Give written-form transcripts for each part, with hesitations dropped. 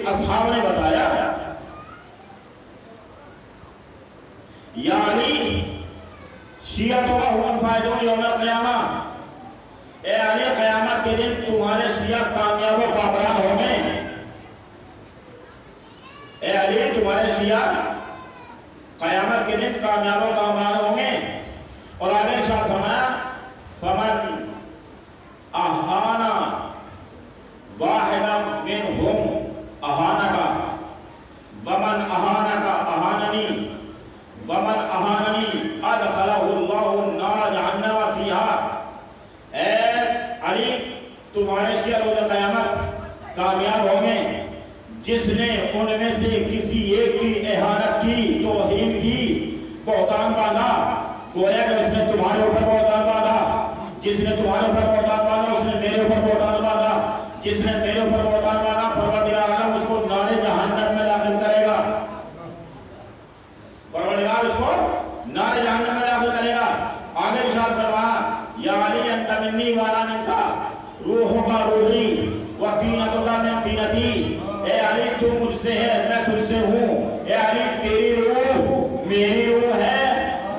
اصحاب نے بتایا یا علی شیعتوں کا حکم فائدون یوم القیامہ، اے علی قیامت کے دن تمہارے شیعہ کامیاب و کامران ہوں گے، اے علی تمہارے شیعہ قیامت کے دن کامیاب و کامران ہوں گے۔ اور آگے ارشاد فرمایا فمن اہانا واحدا منہم اہانکا ومن اہانکا اہاننی ومن اہاننی ادخلہ اللہ النار جہنم فیہا۔ اے علی تمہارے شیعہ روز قیامت کامیاب ہوں گے جس نے ان میں سے کسی ایک کی اہانت کی، توہین کی، بہتان باندھا، گویا کہ اس نے تمہارے اوپر بہتان باندھا، جس نے تمہارے اوپر بہتان باندھا اس نے میرے اوپر بہتان باندھا، جس نے میرے اوپر بہتان باندھا پروردگار عالم اس کو نار جہنم میں داخل کرے گا، پروردگار اس کو نار جہنم میں داخل کرے گا۔ آگے ارشاد فرمایا یا علی انت منی وانا منکا، روح کا روحی و طینت کا من طینتی، اے علی تو مجھ سے ہے میں تجھ سے ہوں، اے علی تیری روح میری روح ہے،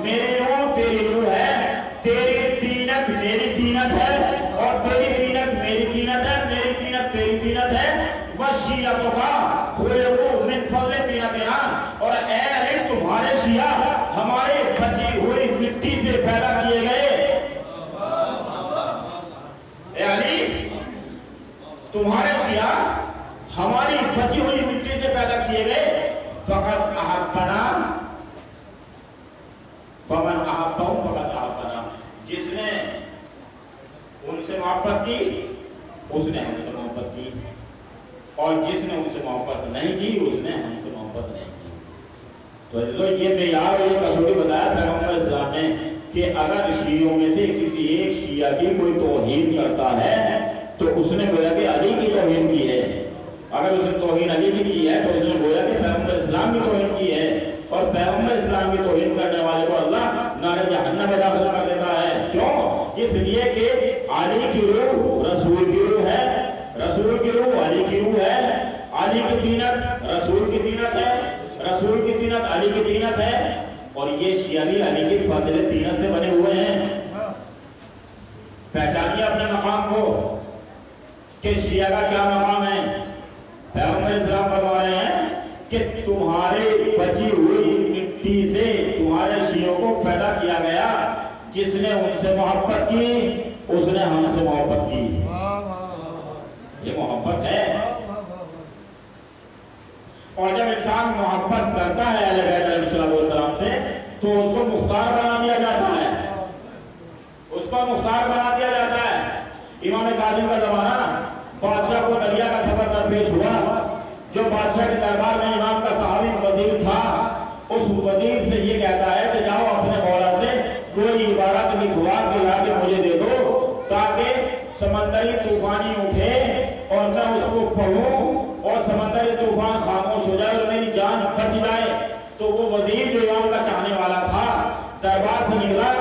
میری روح تیری روح ہے، تیری طینت میری طینت ہے، اور تیری طینت میری طینت ہے، میری طینت تیری طینت ہے، وشیعتوں کا خلقو من فضل طینتنا، اور اے علی تمہارے شیعہ ہمارے بچی ہوئی مٹی سے پیدا کیے گئے، اے علی تمہارے شیعہ ہماری بچی ہوئی مٹی سے پیدا کیے گئے، فقط احبنا فمن احبہم فقط احبنا، جس نے ان سے محبت کی اس نے ہم سے محبت کی، اور جس نے ان سے محبت نہیں کی اس نے ہم سے محبت نہیں کی۔ تو عزیزو یہ معیار اور یہ کسوٹی بتایا پیغمبر اسلام نے کہ اگر شیعوں میں سے کسی ایک شیعہ کی کوئی توہین کرتا ہے تو اس نے گویا کہ علی کی توہین کی ہے، اگر اس نے توہین علی کی ہے تو اس نے گویا کہ پیغمبر اسلام کی توہین کی ہے، اور پیغمبر اسلام کی توہین کرنے والے کو اللہ نار جہنم میں داخل کر دیتا ہے۔ کیوں؟ اس لیے کہ علی کی روح رسول کی روح ہے، رسول کی روح علی کی روح ہے، علی کی طینت رسول کی طینت ہے، رسول کی طینت علی کی طینت ہے، اور یہ شیعہ بھی علی کی فاضل طینت سے بنے ہوئے ہیں۔ پہچانیے اپنے مقام کو کہ شیعہ کا کیا مقام ہے۔ پیغمبر اسلام فرما رہے ہیں کہ تمہارے بچی ہوئی مٹی سے تمہارے شیعوں کو پیدا کیا گیا، جس نے ان سے محبت کی اس نے ہم سے محبت کی، یہ محبت ہے۔ اور جب انسان محبت کرتا ہے اہل بیت علیہ السلام سے تو اس کو مختار بنا دیا جاتا ہے، اس کو مختار بنا دیا جاتا ہے۔ امام کاظم کا زمانہ بادشاہ کو دریا کا سفر درپیش ہوا، جو بادشاہ کے دربار میں امام کا صحابی وزیر تھا، اس وزیر سے یہ کہتا ہے کہ جاؤ اپنے مولا سے کوئی عبارت لکھوا کے لا کے مجھے دے دو تاکہ سمندری طوفانی اٹھے اور میں اس کو پڑھوں اور سمندری طوفان خاموش ہو جائے اور میری جان بچ جائے۔ تو وہ وزیر جو امام کا چاہنے والا تھا دربار سے نکلا،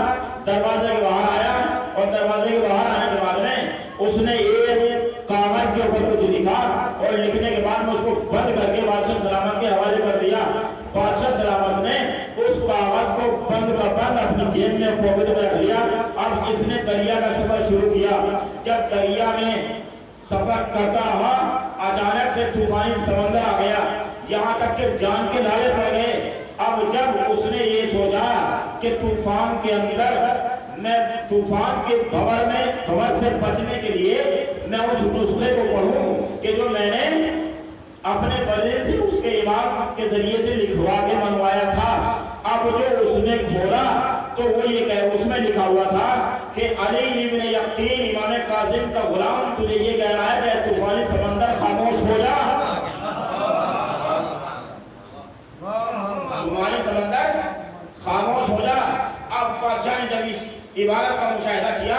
دروازے کے باہر آیا، اور دروازے کے باہر آنے کے بعد میں اس نے ایک کاغذ کے اوپر کچھ لکھا، اور لکھنے کے بعد میں اس کو بند کر کے بادشاہ سلامت کے حوالے کر دیا۔ بادشاہ سلامت نے اس کاغذ کو بند کا بند اپنی جیب میں پاکٹ میں رکھ لیا۔ اب اس نے دریا کا سفر شروع کیا۔ جب دریا میں سفر کرتا رہا اچانک سے طوفانی سمندر آ گیا، یہاں تک کہ جان کے لالے پڑ گئے۔ اب جب اس نے یہ سوچا کہ طوفان کے اندر میں طوفان کے بھور سے بچنے کے لیے میں اس نسخے کو پڑھوں کہ جو میں نے اپنے وزیر سے اس کے امام کے ذریعے سے لکھوا کے منوایا تھا، اب جو اس نے کھولا تو وہ یہ کہ اس میں لکھا ہوا تھا کہ علی ابن یقین امام کاظم کا غلام تجھے یہ کہہ رہا ہے کہ طوفانی سمندر خاموش ہو جا، طوفانی سمندر خاموش ہو جا۔ اب بادشاہ نے جب اس عبارت کا مشاہدہ کیا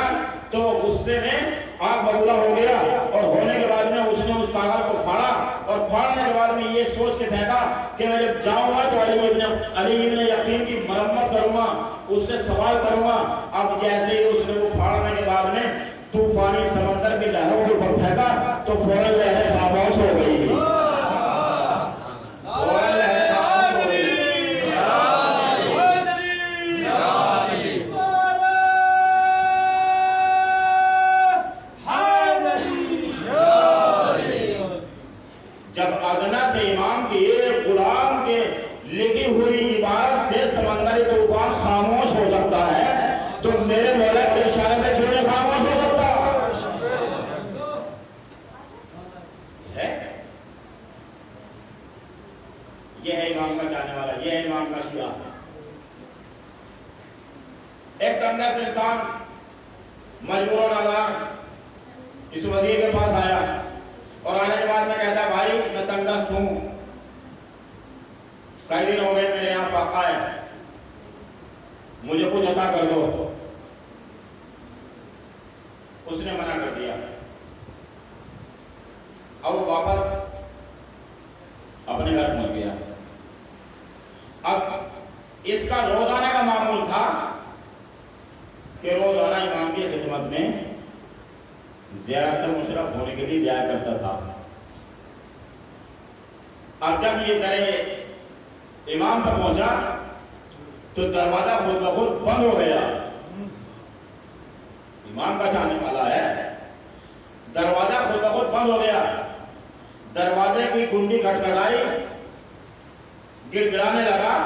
تو غصے میں آگ ببولا ہو گیا، اور ہونے کے بعد میں اس نے اس کاغذ کو پھاڑا، اور پھاڑنے کے بعد میں یہ سوچ کے پھینکا کہ میں جب جاؤں گا تو علی ابن یقین کی مرمت کروں گا، اس سے سوال کروں گا۔ اب جیسے ہی اس نے وہ پھاڑنے کے بعد میں طوفانی سمندر کی لہروں کے اوپر پھینکا تو فوراً لہریں خاموش ہو گئی۔ امام کا شیعہ. ایک تنگ دست انسان مجبور اس وزیر کے پاس آیا اور آنے کے بعد میں کہتا ہے بھائی میں تنگ دست ہوں، کئی دن ہو گئے میرے یہاں فاقہ ہے، مجھے کچھ عطا کر دو. اس نے منع کر دیا. اب وہ واپس اپنے گھر پہنچ گیا. اب اس کا روزانہ کا معمول تھا کہ روزانہ امام کی خدمت میں زیارت سے مشرف ہونے کے لیے جایا کرتا تھا. اب جب یہ در امام پر پہنچا تو دروازہ خود بخود بند ہو گیا. امام کا چاہنے والا ہے، دروازہ خود بخود بند ہو گیا. دروازے کی کنڈی کھٹکھٹائی، گڑگڑانے لگا،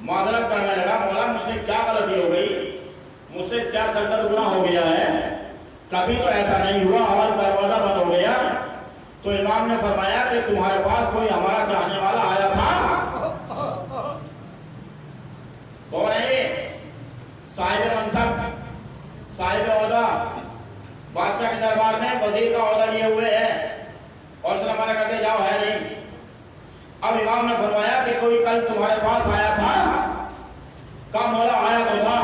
معذرت کرنے لگا، مولا مجھ سے کیا غلطی ہو گئی، مجھ سے کیا سرزد گناہ ہو گیا ہے، کبھی تو ایسا نہیں ہوا. آواز دروازہ بند ہو گیا تو امام نے فرمایا کہ تمہارے پاس کوئی ہمارا چاہنے والا آیا تھا. کون ہے یہ؟ صاحب منصب، صاحب عہدہ، بادشاہ کے دربار میں وزیر کا عہدہ لیے ہوئے ہے اور سلام علیکم کرتے جاؤ، ہے نہیں. اب امام نے فرمایا کہ کوئی کل تمہارے پاس آیا تھا؟ کہا مولا آیا تو تھا.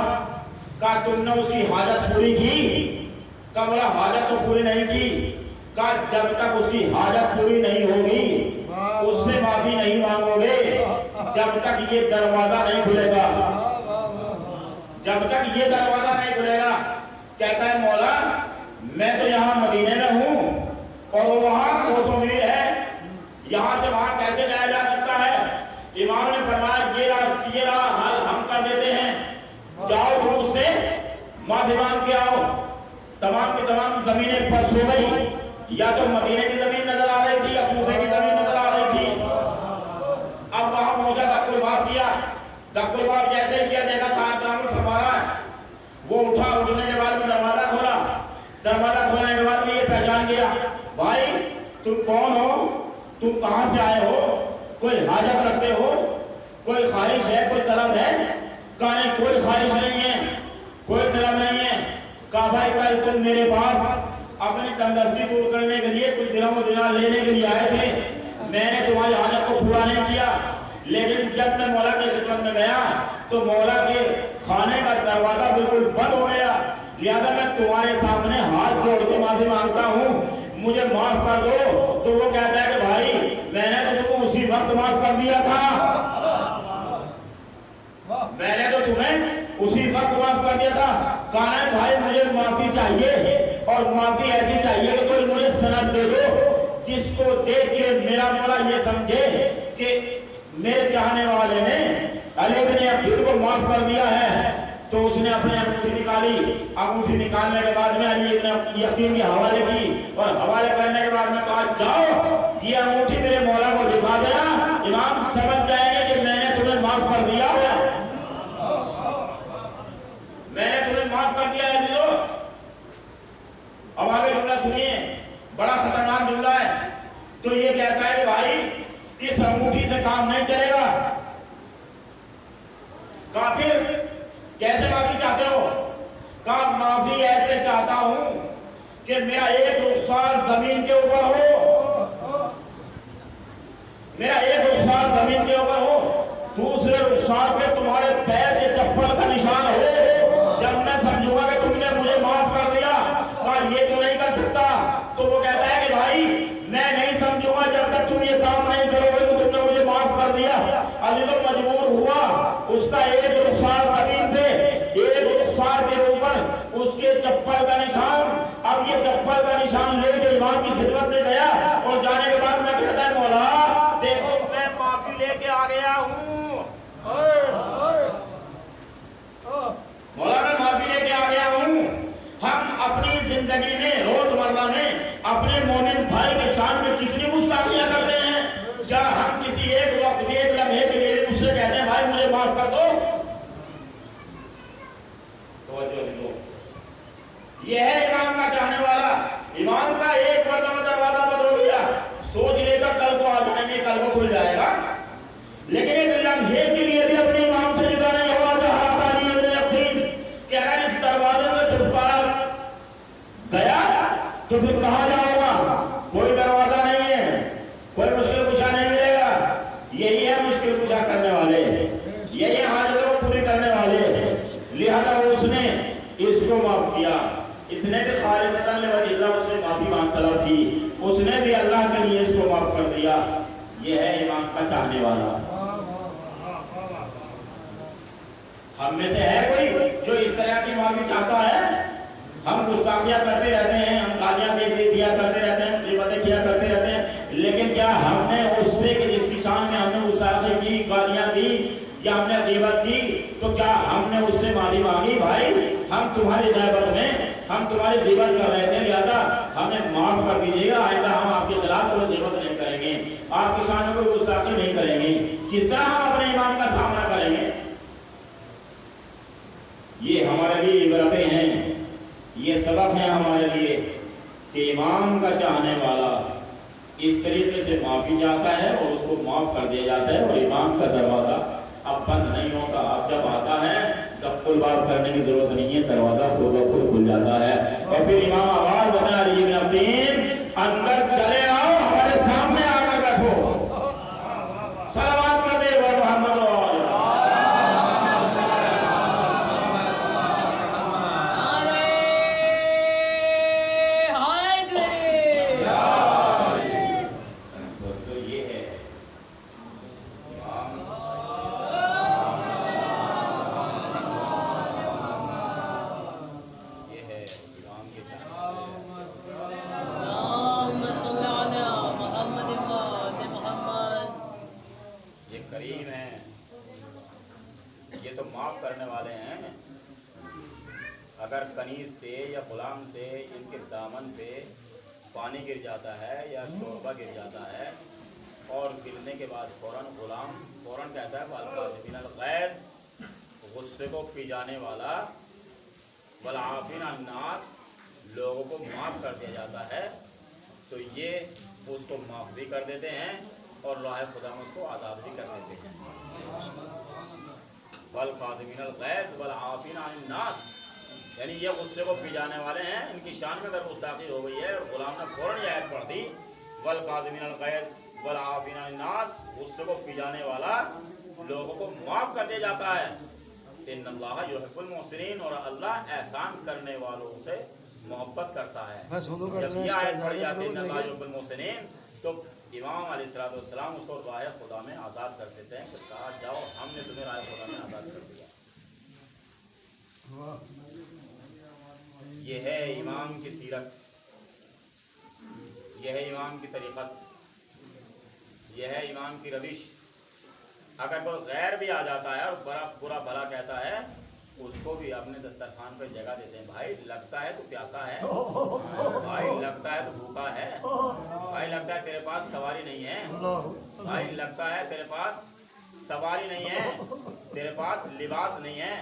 کہا تم نے اس کی حاجت پوری کی؟ کہا مولا حاجت تو پوری نہیں کی. کہا جب تک اس کی حاجت پوری نہیں ہوگی اس سے معافی نہیں مانگو گے جب تک یہ دروازہ نہیں کھلے گا. جب تک یہ دروازہ نہیں کھلے گا. کہتا ہے مولا میں تو یہاں مدینے میں ہوں اور وہ وہاں 200 میل ہے، یہاں سے وہاں کیسے جایا جا سکتا ہے؟ امام نے فرمایا یہ راہ حل ہم کر دیتے ہیں، جاؤ تم اس سے معافی مانگ کے آؤ. تمام کی تمام زمینیں پست ہو گئی، یا تو مدینے کی زمین نظر آ رہی تھی یا کوفے کی زمین نظر آ رہی تھی. اب وہاں پہنچا، دکل باب کیا. دکل باب جیسے ہی کیا دیکھا کھانا ترامل فرما رہا ہے. وہ اٹھا، اٹھنے کے بعد میں دروازہ کھولا. دروازہ کھولنے کے بعد میں یہ پہچان گیا، بھائی تم کون ہو، تم کہاں سے آئے ہو، کوئی حاجت رکھتے ہو، کوئی خواہش ہے، کوئی طلب ہے؟ کہا نہیں کوئی خواہش نہیں ہے، کوئی طلب نہیں ہے. کہا بھائی کل تم میرے پاس اپنی تنگدستی دور کرنے کے لیے کچھ درہم و دینار لینے کے لیے آئے تھے، میں نے تمہاری حاجت کو پورا نہیں کیا، لیکن جب میں مولا کی خدمت میں گیا تو مولا کے کھانے کا دروازہ بالکل بند ہو گیا. لہذا میں تمہارے سامنے ہاتھ جوڑ کے معافی مانگتا ہوں، مجھے معاف کر دو. تو وہ کہتا ہے کہ بھائی میں نے تو تمہیں اسی وقت معاف کر دیا تھا، میں نے تو تمہیں اسی وقت معاف کر دیا تھا. کہا ہے بھائی مجھے معافی چاہیے اور معافی ایسی چاہیے کہ کوئی مجھے سند دے دو جس کو دیکھ کے میرا مولا یہ سمجھے کہ میرے چاہنے والے نے علی بن عقیل کو معاف کر دیا ہے. تو اس نے اپنی انگوٹھی نکالی. انگوٹھی نکالنے کے بعد میں علی بن عقیل کے حوالے کی اور حوالے کرنے کے بعد میں کہا جاؤ یہ انگوٹھی میرے مولا کو دکھا دینا، امام سمجھ جائیں گے کہ میں نے تمہیں معاف کر دیا ہے، میں نے تمہیں معاف کر دیا ہے. اب آگے جملہ سنیے، بڑا خطرناک جملہ ہے. تو یہ کہتا ہے کہ بھائی اس انگوٹھی سے کام نہیں چلے گا. کافر کیسے معافی چاہتے ہو؟ کہا معافی ایسے چاہتا ہوں کہ میرا ایک رخسار زمین کے اوپر ہو، میرا ایک رخسار زمین کے اوپر ہو، دوسرے رخسار پہ تمہارے پیر کے چپل کا نشان ہو، جب میں سمجھوں گا کہ تم نے مجھے معاف کر دیا. کہا یہ تو نہیں کر سکتا. تو وہ کہتا ہے کہ بھائی میں نہیں سمجھوں گا جب تک تم یہ کام نہیں کرو گے کہ تم نے مجھے معاف کر دیا. علی تو مجبور ہوا، اس کا ایک رخسار زمین پہ، ایک رخسار کے اوپر اس کے چپل کا نشان. اب یہ چپل کا نشان لے کے امام کی خدمت میں گیا اور جانے کے بعد میں کہتا ہے مولا دیکھو میں معافی لے کے آ گیا ہوں، مولا میں معافی لے کے آ گیا ہوں. ہم اپنی زندگی میں روزمرہ میں اپنے مومن بھائی کے سامنے کتنی گستاخیاں کرتے ہیں. کیا ہم کسی ایک وقت ایک لمحے کے لیے مجھ سے کہتے ہیں بھائی مجھے معاف کر دو؟ یہ ہے امام کا چاہنے والا. امام کا ایک مرتبہ دروازہ بند ہو گیا، سوچ لے گا کل کو آ جائیں گے، کل کو کھل جائے گا، لیکن ایک لمحے کے لیے تو پھر کہاں جاؤں گا؟ کوئی دروازہ نہیں ہے، کوئی مشکل کشا نہیں ملے گا۔ یہی ہے مشکل کشا کرنے والے، یہی ہے حاجتوں کو پوری کرنے والے۔ لہذا اس نے اس کو معاف کیا، اس نے بھی خالصتاً لوجہ اللہ اس سے معافی مانگ طلب کی، اس نے بھی اللہ کے لیے اس کو معاف کر دیا۔ یہ ہے امام کا چاہنے والا۔ ہم میں سے ہے کوئی جو اس طرح کی معافی چاہتا ہے؟ ہم گستاخیاں کرتے رہتے ہیں، ہم گالیاں دیا کرتے رہتے ہیں، غیبتیں کیا کرتے رہتے ہیں، لیکن کیا ہم نے اس سے کہ جس کی شان میں ہم نے گستاخی کی، گالیاں دی یا ہم نے غیبت کی، تو کیا ہم نے اس سے معافی مانگی؟ بھائی ہم تمہاری غیبت میں، ہم تمہاری غیبت کر رہے تھے، لہذا ہمیں معاف کر دیجیے گا، آئندہ ہم آپ کے خلاف کوئی غیبت نہیں کریں گے، آپ کی شان میں کوئی گستاخی نہیں کریں گے۔ کس طرح ہم اپنے امام کا سامنا کریں گے؟ یہ ہمارے لیے عبرتیں ہیں، یہ سبق ہے ہمارے لیے کہ امام کا چاہنے والا اس طریقے سے معافی چاہتا ہے اور اس کو معاف کر دیا جاتا ہے، اور امام کا دروازہ اب بند نہیں ہوتا۔ اب جب آتا ہے تب کل بات کرنے کی ضرورت نہیں ہے، دروازہ خود بخود کھل جاتا ہے، اور پھر امام آواز بتا علی بن ابدین اندر چلے آؤ، ہمارے سامنے آ کر رکھو، صلوات پڑھ دے اور محمد اگر کنیز سے یا غلام سے ان کے دامن پہ پانی گر جاتا ہے یا شوربہ گر جاتا ہے، اور گرنے کے بعد غلام فوراً کہتا ہے والکاظمین الغیظ، غصے کو پی جانے والا، والعافین عن الناس، لوگوں کو معاف کر دیا جاتا ہے، تو یہ اس کو معاف بھی کر دیتے ہیں اور راہ خدا میں اس کو آزاد بھی کر دیتے ہیں۔ والکاظمین الغیظ والعافین عن الناس، یعنی یہ غصے کو پی جانے والے ہیں، ان کی شان میں اگر گستاخی ہو گئی ہے اور غلام نے فوراً یہ آیت پڑھ دی والکاظمین الغیظ والعافین عن الناس، غصے کو پی جانے والا، لوگوں کو معاف کر دیا جاتا ہے۔ ان اللہ یحب المحسنین، اور اللہ احسان کرنے والوں سے محبت کرتا ہے۔ جب یہ آیت پڑھی جاتی ہے ان اللہ یحب المحسنین، تو امام علیہ السلام اس کو راہ خدا میں آزاد کر دیتے ہیں کہ کہا جاؤ ہم نے تمہیں راہ خدا میں آزاد کر دیا۔ یہ ہے امام کی سیرت، یہ ہے امام کی طریقت، یہ ہے امام کی روش۔ اگر کوئی غیر بھی آ جاتا ہے اور بڑا برا بھلا کہتا ہے، اس کو بھی اپنے دسترخوان پہ جگہ دیتے ہیں۔ بھائی لگتا ہے تو پیاسا ہے، بھائی لگتا ہے تو بھوکا ہے، بھائی لگتا ہے تیرے پاس سواری نہیں ہے، بھائی لگتا ہے تیرے پاس سواری نہیں ہے، تیرے پاس لباس نہیں ہے،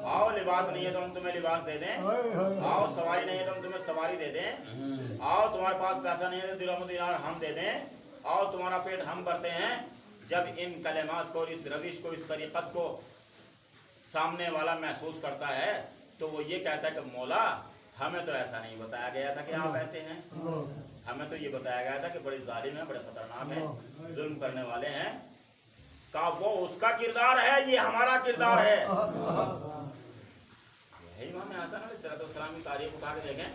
آؤ لباس نہیں ہے تو ہم تمہیں لباس دے دیں، آؤ سواری نہیں ہے تو ہم تمہیں سواری دے دیں، آؤ تمہارے پاس پیسہ نہیں ہے تو درہم و دینار ہم دے دیں، آؤ تمہارا پیٹ ہم بھرتے ہیں۔ جب ان کلمات کو، اس روش کو، اس طریقت کو سامنے والا محسوس کرتا ہے تو وہ یہ کہتا ہے کہ مولا ہمیں تو ایسا نہیں بتایا گیا تھا کہ آپ ایسے ہیں، ہمیں تو یہ بتایا گیا تھا کہ بڑے ظالم ہیں، بڑے خطرناک ہیں، ظلم کرنے والے ہیں۔ کہ وہ اس کا کردار ہے، یہ ہمارا کردار ہے۔ امام حسن علیہ السلام کی تاریخ اٹھا کے دیکھیں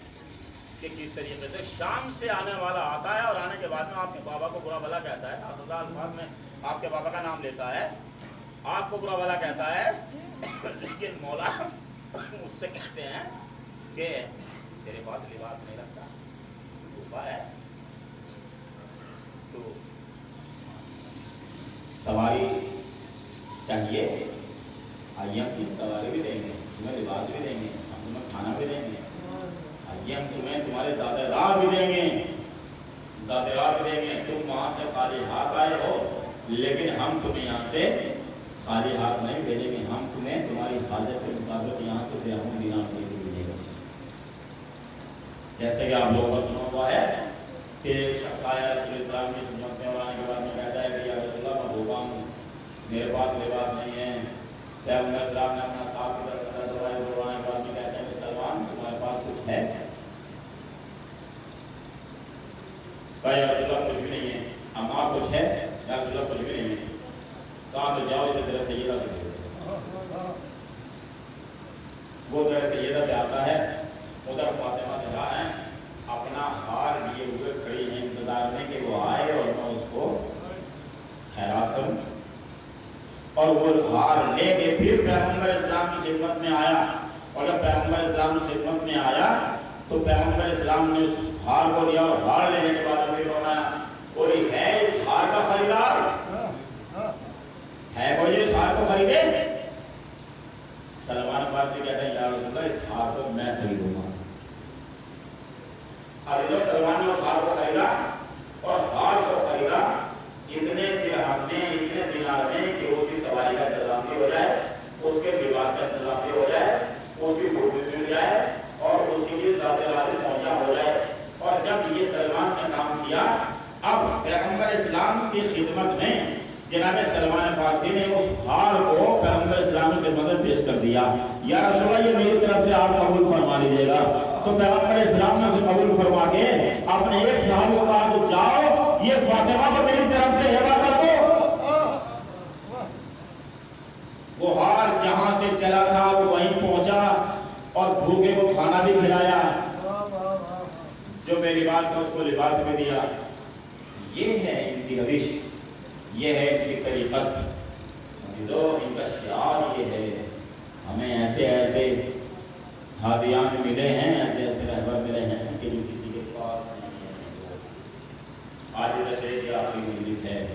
کہ کس طریقے سے شام سے آنے والا آتا ہے اور آنے کے بعد میں آپ کے بابا کو برا بھلا کہتا ہے، اسدہ الفاظ میں آپ کے بابا کا نام لیتا ہے، آپ کو برا بھلا کہتا ہے، لیکن مولا اس سے کہتے ہیں کہ تیرے پاس لباس نہیں رکھتا، بھوکا ہے، تو سواری چاہیے، آئیے ہم تمہیں سواری بھی دیں گے، تمہیں لباس بھی دیں گے، ہم تمہیں کھانا بھی دیں گے، آئیے ہم تمہیں تمہارے زیادہ راہ بھی دیں گے، زیادہ راہ بھی دیں گے، تم وہاں سے خالی ہاتھ آئے ہو، لیکن ہم تمہیں یہاں سے خالی ہاتھ نہیں بھیجیں گے، ہم تمہیں تمہاری حاجت کے مطابق یہاں سے درہم دینار دے کے بھیجیں گے۔ جیسے کہ آپ لوگوں کو سنا ہوا ہے کہ ایک شخص آیا رسول اسلام کی خدمت میں، اور آنے کے بعد میں کہتا ہے کہ یا رسول اللہ میں بھوکا ہوں، میرے پاس لباس نہیں ہے۔ پیغمبر اسلام نے اپنا صاحب کی طرف دوڑائے، دوڑانے کے بعد میں کہتے ہیں کہ سلمان تمہارے پاس کچھ ہے؟ کہا یا رسول اللہ کچھ بھی نہیں ہے. عمار کچھ ہے؟ یا رسول اللہ کچھ بھی نہیں ہے. کہا تو جاؤ اسے تیرا سیدہ پہ دے. وہ تیرا سیدہ پہ آتا ہے. ادھر فاطمہ جہاں ہیں اپنا ہار لیے ہوئے کھڑی ہیں انتظار میں کہ وہ آئے اور میں اس کو خیرات کروں. اور وہ ہار لے کے پھر پیغمبر اسلام کی خدمت میں آیا. اور جب پیغمبر اسلام کی خدمت میں آیا تو پیغمبر اسلام نے اس ہار کو دیا اور ہار لینے کے بعد ابھی فرمایا کوئی ہے اس ہار کا خریدار؟ ہے کوئی اس ہار کو خریدے؟ سلمان فارسی کہتے ہیں یا رسول اللہ اس ہار کو میں خریدوں گا. حضرت سلمان نے اس ہار کو خریدا اور ہار کو خریدا اتنے درہم میں اتنے دینار میں کہ اس کی سواری کا انتظام بھی ہو جائے, اس کے لباس کا انتظام بھی ہو جائے, اس کی فوٹ بھی مل جائے اور اس کی ذات راضی پہنچا ہو جائے. اور جب یہ سلمان نے کام کیا اب پیغمبر اسلام کی خدمت میں جناب سلمان فارسی نے اس ہار کو پیغمبر اسلام کی خدمت میں پیش کر دیا. یا رسول اللہ یہ میری طرف سے آپ قبول فرما لیجیے گا. تو پیغمبر اسلام نے اسے قبول فرما کے اپنے ایک صحابی کو کہا کہ جاؤ یہ فاطمہ کو میری طرف سے ہبہ کر دو. وہ ہار جہاں سے چلا تھا وہ وہیں پہنچا اور بھوکے کو کھانا بھی کھلایا, جو بے لباس تھا اس کو لباس بھی دیا. یہ ہے ان کی روش, یہ ہے ان کی طریقت. ان کا شعار یہ ہے. ہمیں ایسے ایسے ہادیان ملے ہیں, ایسے ایسے رہبر ملے ہیں کہ جو کسی کے پاس نہیں ہے. آج دشہرے کی آخری مجلس ہے.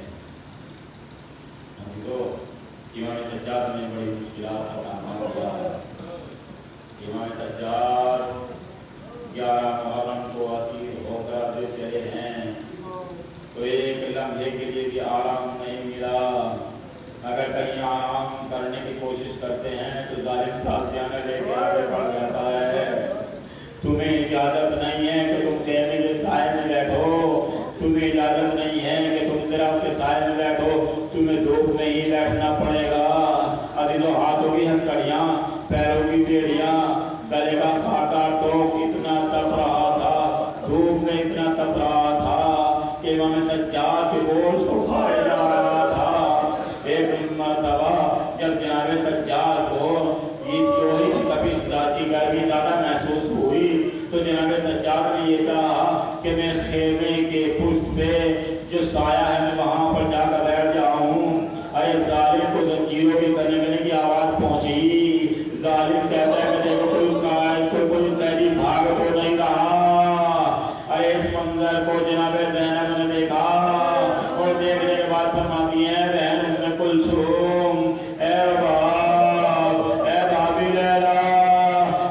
تو امام سجاد نے بڑی مشکلات کا سامنا کیا. امام سجاد 11 محرم کو اسیر ہو کر جو چلے ہیں تو ایک لمحے کے لیے بھی آرام نہیں ملا. اگر کہیں آرام کرنے کی کوشش کرتے ہیں تو ظالم تازیانہ لے کے آگے بڑھ جاتا ہے. تمہیں اجازت نہیں ہے کہ تم خیمے کے سائے میں بیٹھو, تمہیں اجازت نہیں ہے کہ تم درخت کے سائے میں بیٹھو, تمہیں دھوپ میں ہی بیٹھنا پڑے گا. عزیزو ہاتھوں کی ہتھکڑیاں, پیروں کی بیڑیاں, گلے کا خاکا ٹوک اتنا تپ رہا تھا, دھوپ میں اتنا تپ رہا تھا کہ امام سجاد کے گوشت کو کھائے جا رہا تھا. ایک مرتبہ جب جناب سجاد کو اس لوہے کی تپش ذاتی گرمی زیادہ محسوس ہوئی تو جناب سجاد نے یہ چاہا کہ میں خیمے کے پشت پہ جو سایہ ہے میں وہاں پر جا کر بیٹھ جاؤں. ارے ظالم کو زنجیروں کی کرنے کی آواز پہنچی. ظالم کہتا ہے کہ دیکھو کوئی قیدی بھاگ تو نہیں رہا. ارے اس منظر کو جناب زینب نے دیکھا اور دیکھنے کے بعد فرماتی ہیں بہن ام کلثوم, اے باب, اے بابی لیلا,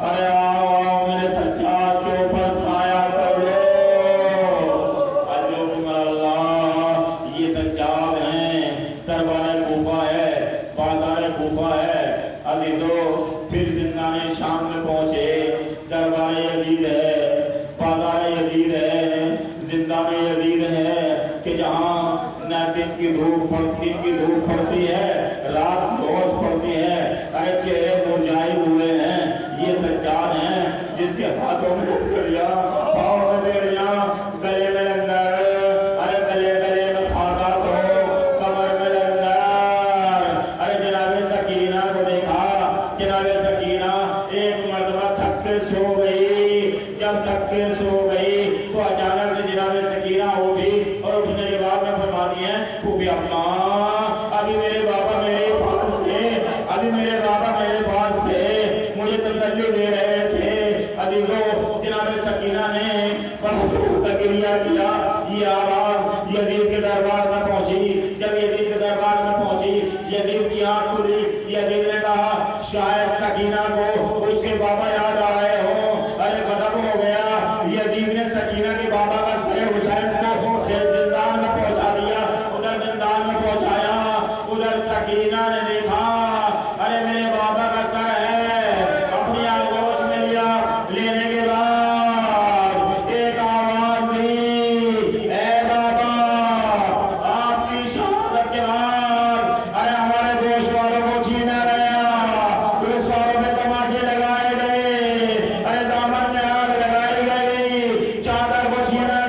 ارے آؤ میرے سجاد کے اوپر سایہ کر لو. عزیزکم اللہ, یہ سجاد ہیں, دربار کوفہ ہے, بازار کوفہ ہے. عزیزو پھر زندان شام میں پہنچے, دربار یزید ہے, بازار یزید ہے, زندان یزید ہے کہ جہاں نہ دن کی دھوپ پڑتی ہے, رات روز پڑتی ہے. ارے چہرے مرجھائے ہوئے ہیں. یہ سجاد ہیں جس کے ہاتھوں میں ہتھکڑیاں, پاؤں میں بیڑیاں, گلے میں لنگر, ارے گلے میں خاکا تو کمر میں لنگر. ارے جناب سکینہ کو دیکھا, جناب سکینہ ایک مرتبہ تھک کے سو گئی. جب تھک کے سو گئی تو اچانک سے جناب سکینہ اٹھی اور اٹھنے کے بعد میں فرماتی ہیں پھوپھی اپنا, ابھی میرے بابا میرے پاس تھے, ابھی میرے بابا میرے پاس تھے, مجھے تسلی دے رہے تھے. عزیزو جناب سکینہ نے پرسوں تکریہ کیا. یہ آواز یزید کے دربار میں پہنچی. جب یزید کے دربار میں پہنچی, یزید کی آنکھ کھلی. یزید نے کہا شاید سکینہ کو اس کے بابا یاد آ رہے ہوں. ارے غضب ہو گیا. یزید نے سکینہ کے بابا کا سر حسین کو زندان میں پہنچا دیا. ادھر زندان میں پہنچایا, ادھر سکینہ نے دیکھا ارے میرے بابا کا سر ہے. اپنی آغوش میں لیا, لینے کے بعد ایک آواز دی, اے بابا آپ کی شہادت کے بعد ارے ہمارے گوشت والوں کو چھینا گیا, رخساروں میں تماچے لگائے گئے, ارے دامن میں آگ لگائی گئی, چادر کو چھینا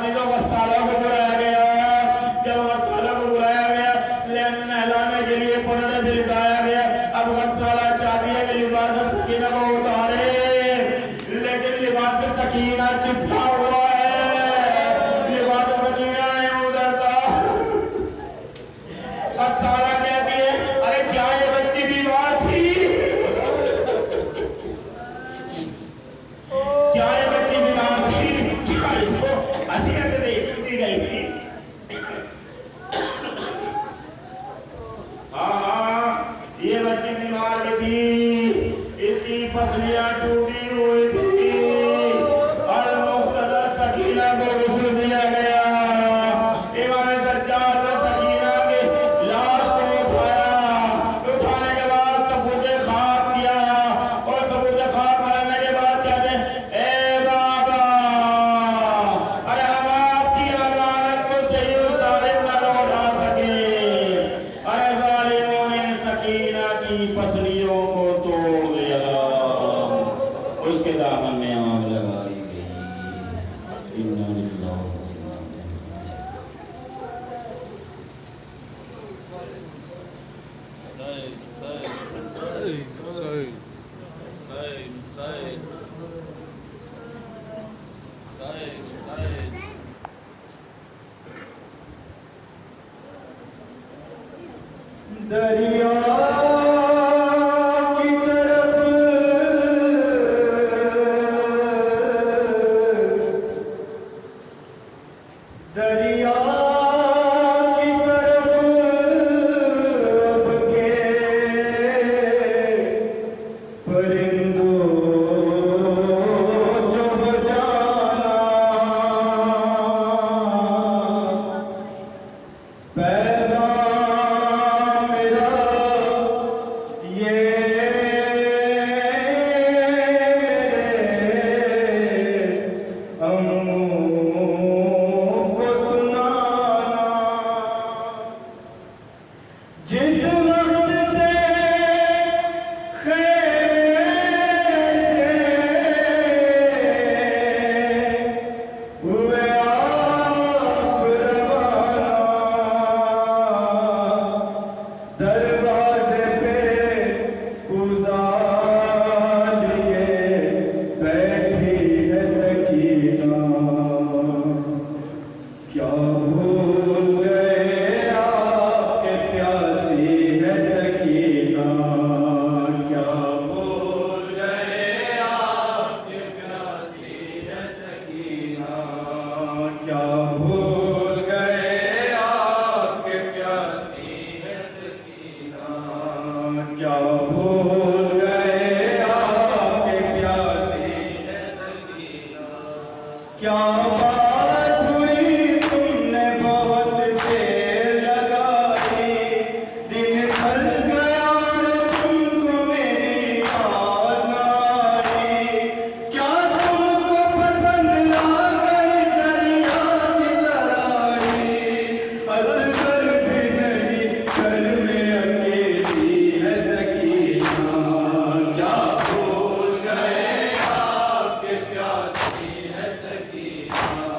پانی تو غسالہ کو بلایا گیا. جب غسالہ کو بلایا گیا نہلانے کے لیے پڑھنے پہ لٹایا گیا. اب غسالہ چاہتی ہے کہ لباس سکینہ کو اتارے لیکن لباس سکینہ چپٹا ہوا ہے. لباس سکینہ نہیں اترتا. غسالہ کہتی ہے ارے کیا یہ بچی بیمار تھی؟ کیا یہ بچی بیمار تھی؟ کیا اس کو حسیت دی گئی تھی؟ یہ بچی بیمار بھی تھی. اس کی پسلیاں ٹوٹی ہوئی تھی اور مقتدر سکینہ کو غسل دیا گیا. امام سجاد سکینہ کی لاش کو اٹھایا. اٹھانے کے بعد ثبوت خاک کیا اور ثبوت خاک کرنے کے بعد کہتے ہیں اے بابا ارے ہم آپ کی امانت کو صحیح و سالم نہ لوٹا سکے. ارے ظالموں نے سکینہ کی پسلیوں کو توڑ دیا. اس کے دامن میں آگ لگائی گئی. انا للہ و انا دریا کی طرف دریا کی طرف اب کے پرندوں جو بجانا پیغام میرا یہ جس وقت سے ہوئے آپ روانہ دروازے پہ کوزا لیے بیٹھی ہے سکینہ. کیا بھول گئے آپ کے پیاسی ہے سکینہ. کیا بھول گئے آپ کے پیاسی ہے سکینہ. کیا بھول گئے آپ کے پیاسی ہے سکینہ. کیا بھول گئے آپ کے پیاسی ہے سکینہ. کیا بات ہوئی تم نے بہت دیر لگائی. دن ڈھل گیا اور تم کو میری یاد نہ آئی. کیا تم کو پسند آ گئی دریا کی ترائی. اصغر بھی نہیں گھر میں اکیلی ہے سکینہ. کیا بھول گئے آپ کے پیاسی ہے سکینہ.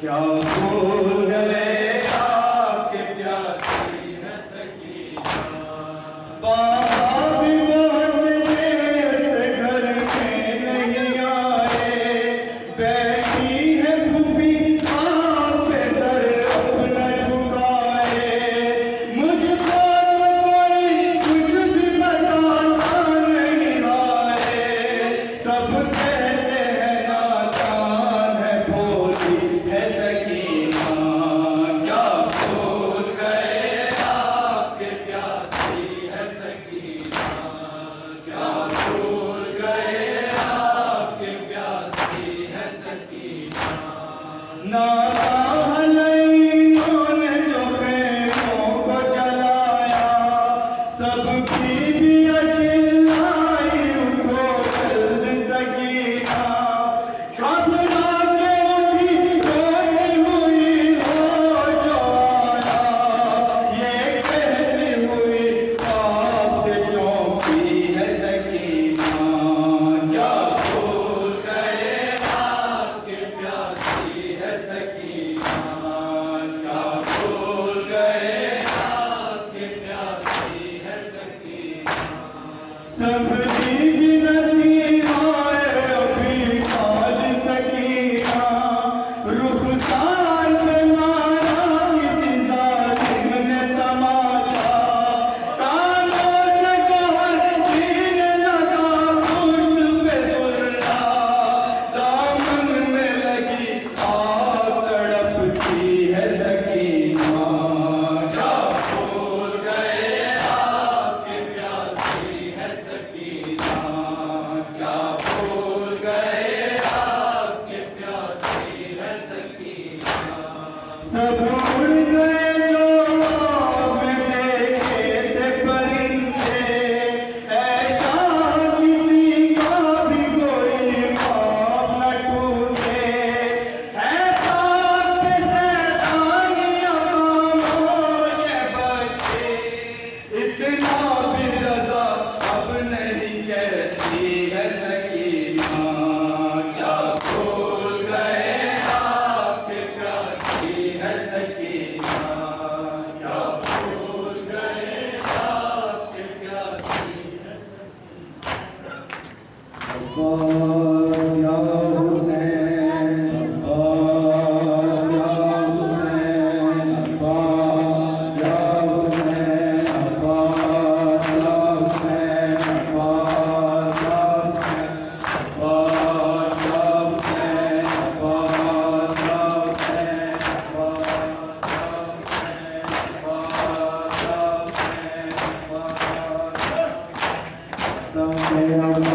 کیا بھول گئے آپ کے پیاسی ہے سکینہ بابا بھی بہت دیر سے گھر میں نہیں آئے بیٹھی ہے پھوپھی آپ پہ سر اپنا جھکائے مجھ کو کوئی کچھ بھی بتاتا نہیں آئے سب کہتے ہیں نادان ہے بھولی ہے سکینہ کیا بھول گئے آپ کے پیاسی ہے سکینہ کیا بھول گئے آپ کے پیاسی ہے سکینہ ناراح لئیوں نے جو خیموں کو جلایا سب کی بیاں چلائی اٹھو جلد سکینہ گھبرا کے اٹھی روئی ہوئی ہو جو آیا یہ کہتی ہوئی آپ سے چونکی ہے سکینہ کیا بھول گئے آپ کے پیاسی ہے سکینہ کیا بھول گئے آپ کے پیاسی ہے سکینہ سب بھی ندی آئے ابھی کال سکینہ رخسار میں مارا کسی ظالم نے تماشا کانوں سے گوہر چھین لگا پشت پہ ترلا دامن میں لگی آگ تڑپتی ہے سکینہ کیا بھول گئے آپ کے پیاسی ہے سکینہ کیا بھول گئے آپ کے پیاسی ہے سکینہ سب اڑ گئے جو خواب میں دیکھے تھے پرندے ایسا کسی کا بھی کوئی خواب نہ ٹوٹے ہے خاک پہ سیدانیاں خاموش ہے بچے اتنا بھی رضا اب نہیں کہتی ہے سکینہ کیا بھول گئے آپ کے پیاسی ہے سکینہ کیا بھول گئے آپ کے پیاسی ہے عباس یا حسین عباس یا حسین عباس یا حسین عباس یا حسین عباس یا حسین عباس یا حسین عباس یا حسین عباس یا حسین